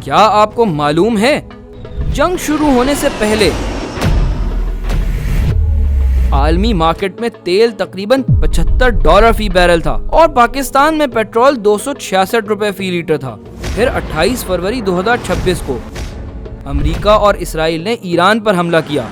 کیا آپ کو معلوم ہے جنگ شروع ہونے سے پہلے عالمی مارکیٹ میں تیل تقریباً $75 فی بیرل تھا اور پاکستان میں پیٹرول $266 فی لیٹر تھا۔ پھر 28 فروری 2026 کو امریکہ اور اسرائیل نے ایران پر حملہ کیا۔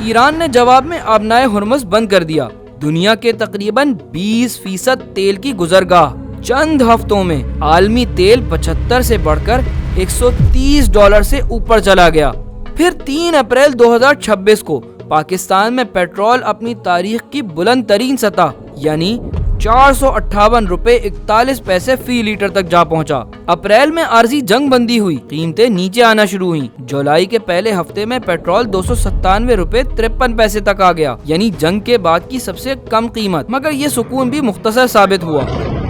ایران نے جواب میں آبنائے ہرمز بند کر دیا، دنیا کے تقریباً 20% تیل کی گزرگاہ۔ چند ہفتوں میں عالمی تیل 75 سے بڑھ کر $130 سے اوپر چلا گیا۔ پھر 3 اپریل 2026 کو پاکستان میں پیٹرول اپنی تاریخ کی بلند ترین سطح یعنی $458.41 فی لیٹر تک جا پہنچا۔ اپریل میں عارضی جنگ بندی ہوئی، قیمتیں نیچے آنا شروع ہوئیں۔ جولائی کے پہلے ہفتے میں پیٹرول $297.53 تک آ گیا، یعنی جنگ کے بعد کی سب سے کم قیمت، مگر یہ سکون بھی مختصر ثابت ہوا۔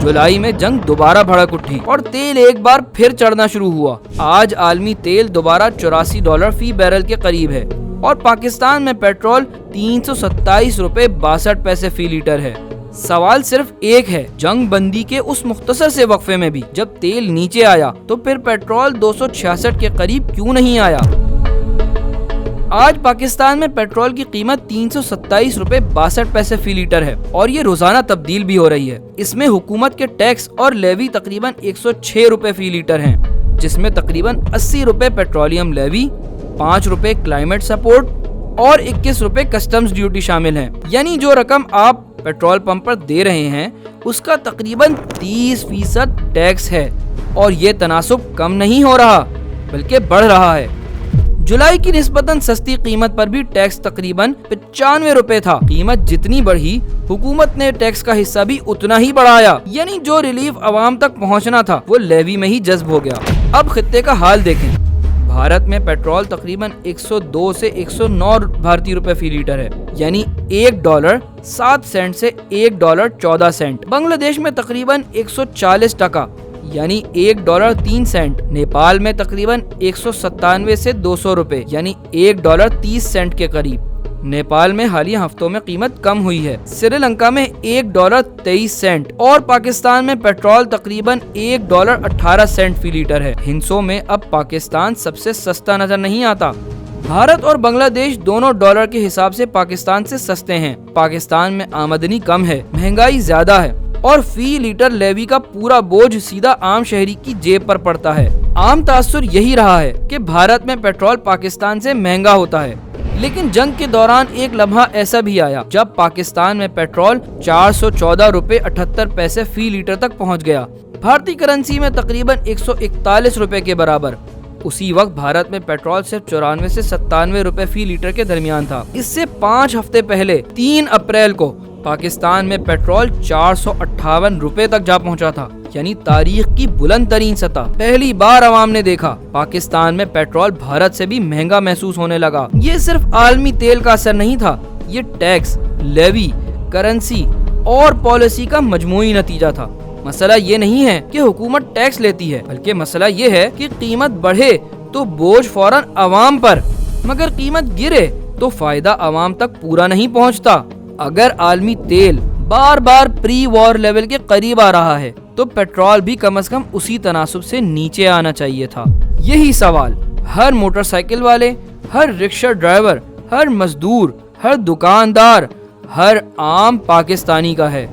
جولائی میں جنگ دوبارہ بھڑک اٹھی اور تیل ایک بار پھر چڑھنا شروع ہوا۔ آج عالمی تیل دوبارہ $84 فی بیرل کے قریب ہے اور پاکستان میں پیٹرول $327.62 فی لیٹر ہے۔ سوال صرف ایک ہے، جنگ بندی کے اس مختصر سے وقفے میں بھی جب تیل نیچے آیا تو پھر پیٹرول 266 کے قریب کیوں نہیں آیا؟ آج پاکستان میں پیٹرول کی قیمت $327.62 فی لیٹر ہے اور یہ روزانہ تبدیل بھی ہو رہی ہے۔ اس میں حکومت کے ٹیکس اور لیوی تقریباً $106 فی لیٹر ہیں، جس میں تقریباً $80 پیٹرولیم لیوی، $5 کلائمیٹ سپورٹ اور $21 کسٹمز ڈیوٹی شامل ہیں۔ یعنی جو رقم آپ پیٹرول پمپ پر دے رہے ہیں اس کا تقریباً 30% ٹیکس ہے، اور یہ تناسب کم نہیں ہو رہا بلکہ بڑھ رہا ہے۔ جولائی کی نسبتاً سستی قیمت پر بھی ٹیکس تقریباً $95 تھا۔ قیمت جتنی بڑھی حکومت نے ٹیکس کا حصہ بھی اتنا ہی بڑھایا، یعنی جو ریلیف عوام تک پہنچنا تھا وہ لیوی میں ہی جذب ہو گیا۔ اب خطے کا حال دیکھیں۔ بھارت میں پیٹرول تقریباً 102 سے 109 بھارتی روپے فی لیٹر ہے، یعنی $1.07 سے $1.14۔ بنگلہ دیش میں تقریباً 140 یعنی $1.03۔ نیپال میں تقریباً 197 سے $200 یعنی $1.30 کے قریب۔ نیپال میں حالیہ ہفتوں میں قیمت کم ہوئی ہے۔ سری لنکا میں $1.23 اور پاکستان میں پیٹرول تقریباً $1.18 فی لیٹر ہے۔ ہندسوں میں اب پاکستان سب سے سستا نظر نہیں آتا۔ بھارت اور بنگلہ دیش دونوں ڈالر کے حساب سے پاکستان سے سستے ہیں۔ پاکستان میں آمدنی کم ہے، مہنگائی زیادہ ہے اور فی لیٹر لیوی کا پورا بوجھ سیدھا عام شہری کی جیب پر پڑتا ہے۔ عام تاثر یہی رہا ہے کہ بھارت میں پیٹرول پاکستان سے مہنگا ہوتا ہے، لیکن جنگ کے دوران ایک لمحہ ایسا بھی آیا جب پاکستان میں پیٹرول $414.78 فی لیٹر تک پہنچ گیا، بھارتی کرنسی میں تقریباً $141 کے برابر۔ اسی وقت بھارت میں پیٹرول صرف $94 سے $97 فی لیٹر کے درمیان تھا۔ اس سے 5 ہفتے پہلے 3 اپریل کو پاکستان میں پیٹرول $458 تک جا پہنچا تھا، یعنی تاریخ کی بلند ترین سطح۔ پہلی بار عوام نے دیکھا پاکستان میں پیٹرول بھارت سے بھی مہنگا محسوس ہونے لگا۔ یہ صرف عالمی تیل کا اثر نہیں تھا، یہ ٹیکس، لیوی، کرنسی اور پالیسی کا مجموعی نتیجہ تھا۔ مسئلہ یہ نہیں ہے کہ حکومت ٹیکس لیتی ہے، بلکہ مسئلہ یہ ہے کہ قیمت بڑھے تو بوجھ فوراً عوام پر، مگر قیمت گرے تو فائدہ عوام تک پورا نہیں پہنچتا۔ اگر عالمی تیل بار بار پری وار لیول کے قریب آ رہا ہے تو پیٹرول بھی کم از کم اسی تناسب سے نیچے آنا چاہیے تھا۔ یہی سوال ہر موٹر سائیکل والے، ہر رکشہ ڈرائیور، ہر مزدور، ہر دکاندار، ہر عام پاکستانی کا ہے۔